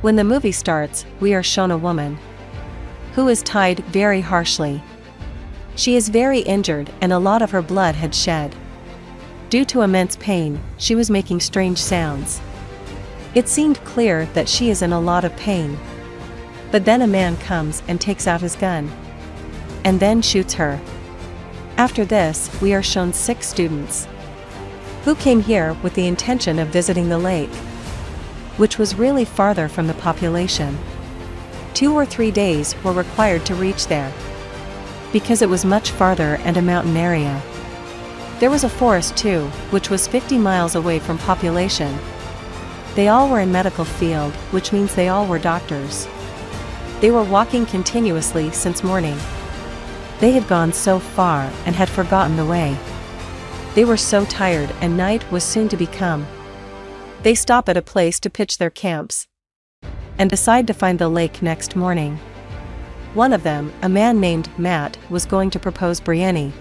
When the movie starts, we are shown a woman who is tied very harshly. She is very injured and a lot of her blood had shed. Due to immense pain, she was making strange sounds. It seemed clear that she is in a lot of pain. But then a man comes and takes out his gun. And then shoots her. After this, we are shown 6 students who came here with the intention of visiting the lake, which was really farther from the population. 2 or 3 days were required to reach there, because it was much farther and a mountain area. There was a forest too, which was 50 miles away from population. They all were in medical field, which means they all were doctors. They were walking continuously since morning. They had gone so far and had forgotten the way. They were so tired and night was soon to become. They stop at a place to pitch their camps and decide to find the lake next morning. One of them, a man named Matt, was going to propose Brienne.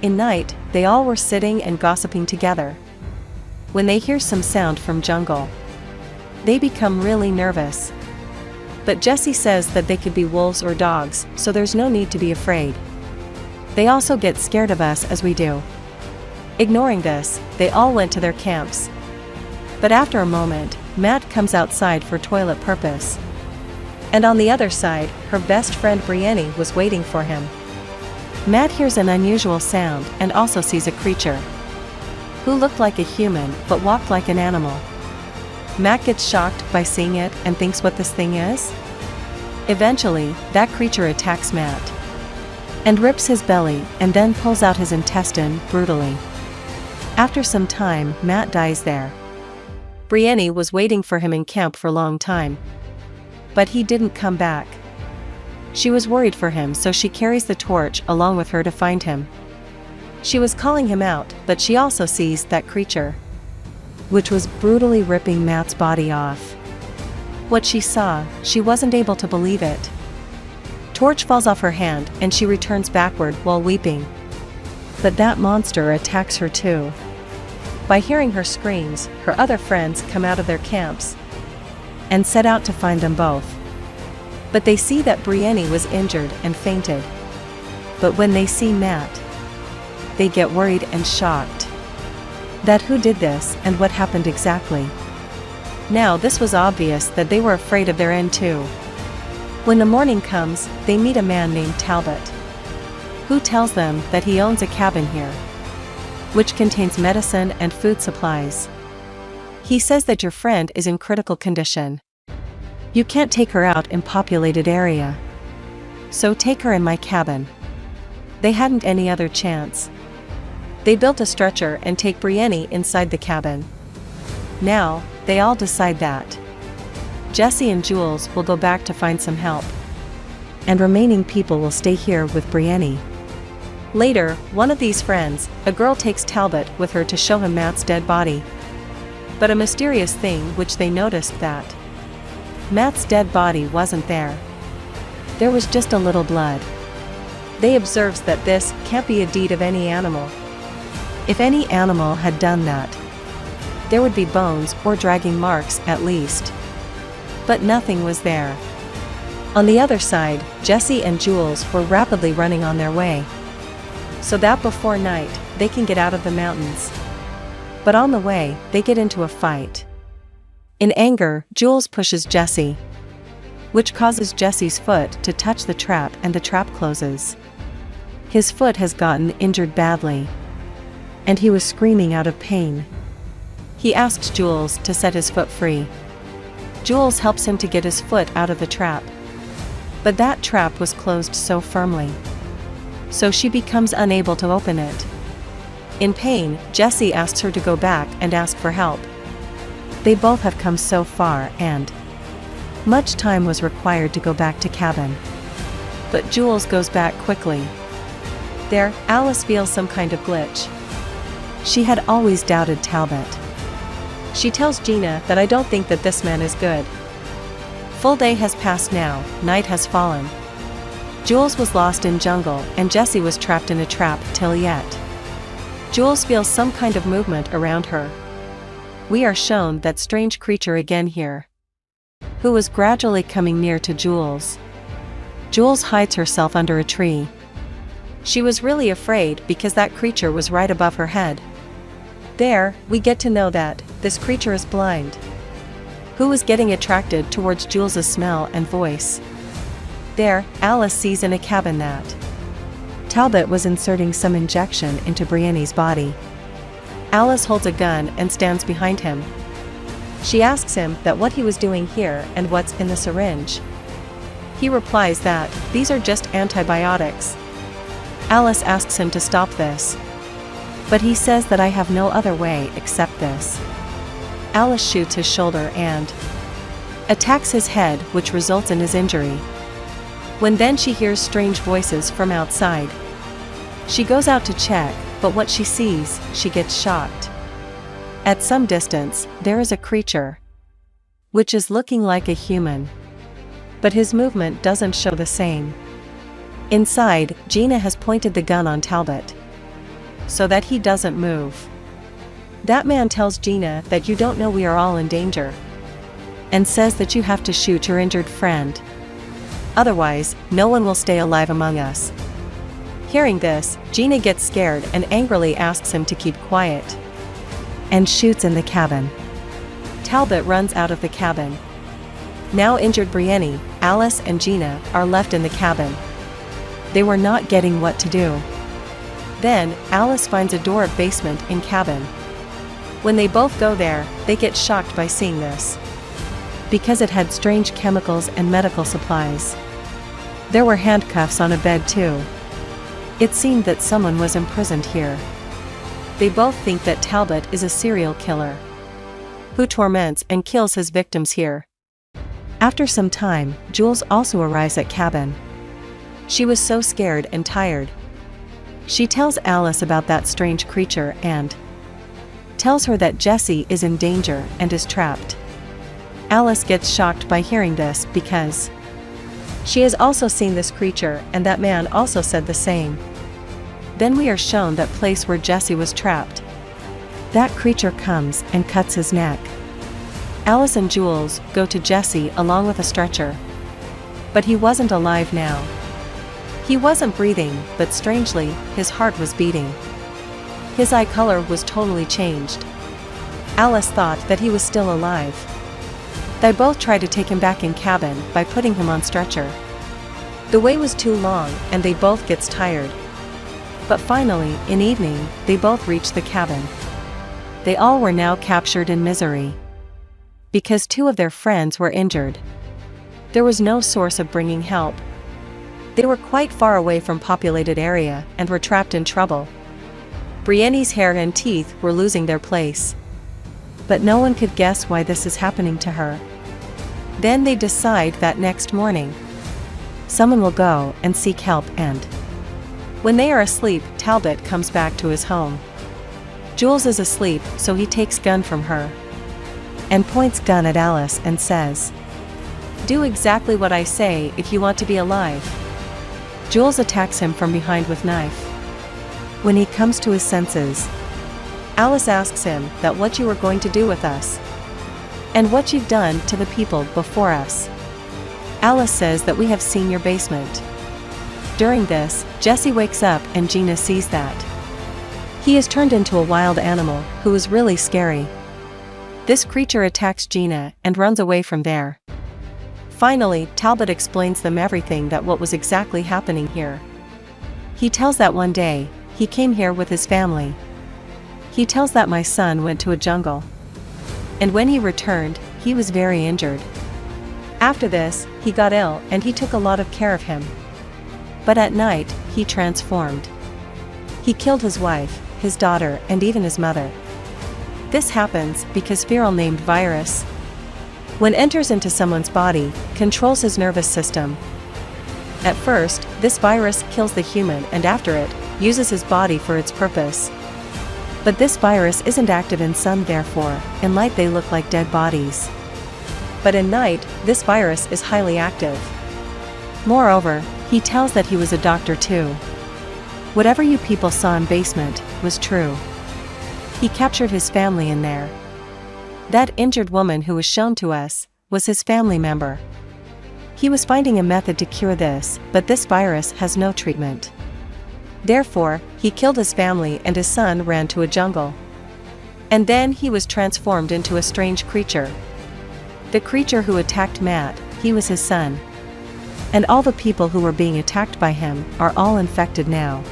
In night, they all were sitting and gossiping together, when they hear some sound from jungle. They become really nervous. But Jesse says that they could be wolves or dogs, so there's no need to be afraid. They also get scared of us as we do. Ignoring this, they all went to their camps. But after a moment, Matt comes outside for toilet purpose. And on the other side, her best friend Brienne was waiting for him. Matt hears an unusual sound and also sees a creature who looked like a human but walked like an animal. Matt gets shocked by seeing it and thinks what this thing is. Eventually, that creature attacks Matt and rips his belly and then pulls out his intestine brutally. After some time, Matt dies there. Brienne was waiting for him in camp for a long time, but he didn't come back. She was worried for him, so she carries the torch along with her to find him. She was calling him out, but she also sees that creature, which was brutally ripping Matt's body off. What she saw, she wasn't able to believe it. Torch falls off her hand and she returns backward while weeping. But that monster attacks her too. By hearing her screams, her other friends come out of their camps and set out to find them both. But they see that Brienne was injured and fainted. But when they see Matt, they get worried and shocked. That who did this and what happened exactly. Now this was obvious that they were afraid of their end too. When the morning comes, they meet a man named Talbot, who tells them that he owns a cabin here, which contains medicine and food supplies. He says that your friend is in critical condition. You can't take her out in populated area, so take her in my cabin. They hadn't any other chance. They built a stretcher and take Brienne inside the cabin. Now, they all decide that Jesse and Jules will go back to find some help, and remaining people will stay here with Brienne. Later, one of these friends, a girl, takes Talbot with her to show him Matt's dead body. But a mysterious thing which they noticed, that Matt's dead body wasn't there. There was just a little blood. They observes that this can't be a deed of any animal. If any animal had done that, there would be bones or dragging marks at least. But nothing was there. On the other side, Jesse and Jules were rapidly running on their way, so that before night, they can get out of the mountains. But on the way, they get into a fight. In anger, Jules pushes Jesse, which causes Jesse's foot to touch the trap and the trap closes. His foot has gotten injured badly, and he was screaming out of pain. He asks Jules to set his foot free. Jules helps him to get his foot out of the trap, but that trap was closed so firmly, so she becomes unable to open it. In pain, Jesse asks her to go back and ask for help. They both have come so far and much time was required to go back to cabin. But Jules goes back quickly. There, Alice feels some kind of glitch. She had always doubted Talbot. She tells Gina that I don't think that this man is good. Full day has passed now, night has fallen. Jules was lost in jungle and Jesse was trapped in a trap till yet. Jules feels some kind of movement around her. We are shown that strange creature again here, who was gradually coming near to Jules. Jules hides herself under a tree. She was really afraid because that creature was right above her head. There, we get to know that this creature is blind. Who was getting attracted towards Jules's smell and voice. There, Alice sees in a cabin that Talbot was inserting some injection into Brienne's body. Alice holds a gun and stands behind him. She asks him that what he was doing here and what's in the syringe. He replies that these are just antibiotics. Alice asks him to stop this. But he says that I have no other way except this. Alice shoots his shoulder and attacks his head, which results in his injury. When then she hears strange voices from outside. She goes out to check, but what she sees, she gets shocked. At some distance, there is a creature, which is looking like a human. But his movement doesn't show the same. Inside, Gina has pointed the gun on Talbot, so that he doesn't move. That man tells Gina that you don't know we are all in danger, and says that you have to shoot your injured friend. Otherwise, no one will stay alive among us. Hearing this, Gina gets scared and angrily asks him to keep quiet, and shoots in the cabin. Talbot runs out of the cabin. Now injured Brienne, Alice and Gina are left in the cabin. They were not getting what to do. Then, Alice finds a door of basement in cabin. When they both go there, they get shocked by seeing this, because it had strange chemicals and medical supplies. There were handcuffs on a bed too. It seemed that someone was imprisoned here. They both think that Talbot is a serial killer, who torments and kills his victims here. After some time, Jules also arrives at cabin. She was so scared and tired. She tells Alice about that strange creature and tells her that Jessie is in danger and is trapped. Alice gets shocked by hearing this because she has also seen this creature and that man also said the same. Then we are shown that place where Jessie was trapped. That creature comes and cuts his neck. Alice and Jules go to Jessie along with a stretcher. But he wasn't alive now. He wasn't breathing, but strangely, his heart was beating. His eye color was totally changed. Alice thought that he was still alive. They both try to take him back in cabin by putting him on stretcher. The way was too long and they both gets tired. But finally, in evening, they both reach the cabin. They all were now captured in misery, because two of their friends were injured. There was no source of bringing help. They were quite far away from populated area and were trapped in trouble. Brienne's hair and teeth were losing their place. But no one could guess why this is happening to her. Then they decide that next morning, someone will go and seek help and when they are asleep, Talbot comes back to his home. Jules is asleep, so he takes gun from her and points gun at Alice and says, "Do exactly what I say if you want to be alive." Jules attacks him from behind with knife. When he comes to his senses, Alice asks him that what you were going to do with us, and what you've done to the people before us. Alice says that we have seen your basement. During this, Jessie wakes up and Gina sees that he is turned into a wild animal who is really scary. This creature attacks Gina and runs away from there. Finally, Talbot explains them everything that what was exactly happening here. He tells that one day, he came here with his family. He tells that my son went to a jungle, and when he returned, he was very injured. After this, he got ill and he took a lot of care of him. But at night, he transformed. He killed his wife, his daughter, and even his mother. This happens because feral named virus, when enters into someone's body, controls his nervous system. At first, this virus kills the human and after it, uses his body for its purpose. But this virus isn't active in sun, therefore, in light they look like dead bodies. But in night, this virus is highly active. Moreover, he tells that he was a doctor too. Whatever you people saw in basement was true. He captured his family in there. That injured woman who was shown to us, was his family member. He was finding a method to cure this, but this virus has no treatment. Therefore, he killed his family and his son ran to a jungle. And then he was transformed into a strange creature. The creature who attacked Matt, he was his son. And all the people who were being attacked by him are all infected now.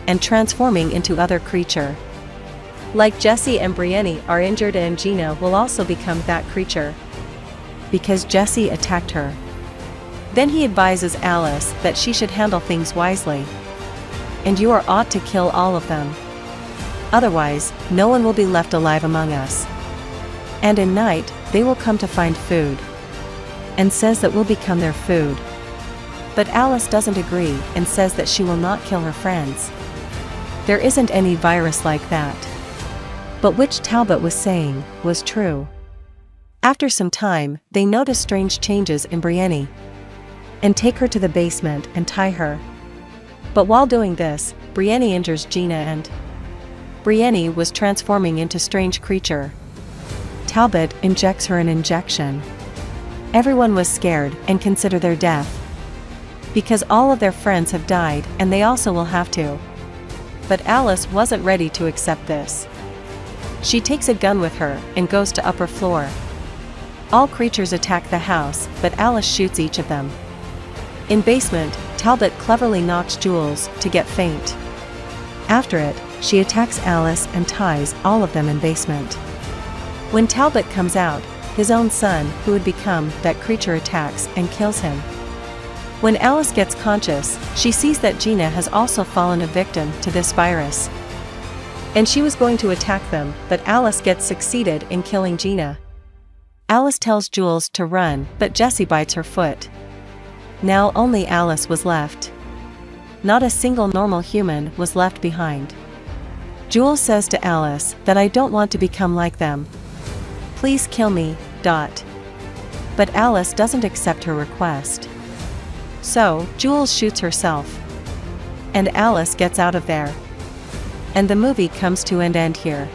And transforming into other creature. Like Jesse and Brienne are injured, and Gina will also become that creature. Because Jesse attacked her. Then he advises Alice that she should handle things wisely. And you are ought to kill all of them. Otherwise, no one will be left alive among us. And in night, they will come to find food. And says that we'll become their food. But Alice doesn't agree and says that she will not kill her friends. There isn't any virus like that. But which Talbot was saying was true. After some time, they notice strange changes in Brienne. And take her to the basement and tie her. But while doing this, Brienne injures Gina and Brienne was transforming into strange creature. Talbot injects her an injection. Everyone was scared and consider their death. Because all of their friends have died and they also will have to. But Alice wasn't ready to accept this. She takes a gun with her and goes to upper floor. All creatures attack the house, but Alice shoots each of them. In basement, Talbot cleverly knocks Jules to get faint. After it, she attacks Alice and ties all of them in basement. When Talbot comes out, his own son, who had become that creature, attacks and kills him. When Alice gets conscious, she sees that Gina has also fallen a victim to this virus. And she was going to attack them, but Alice gets succeeded in killing Gina. Alice tells Jules to run, but Jesse bites her foot. Now only Alice was left. Not a single normal human was left behind. Jules says to Alice that I don't want to become like them. Please kill me, ... But Alice doesn't accept her request. So, Jules shoots herself. And Alice gets out of there. And the movie comes to an end here.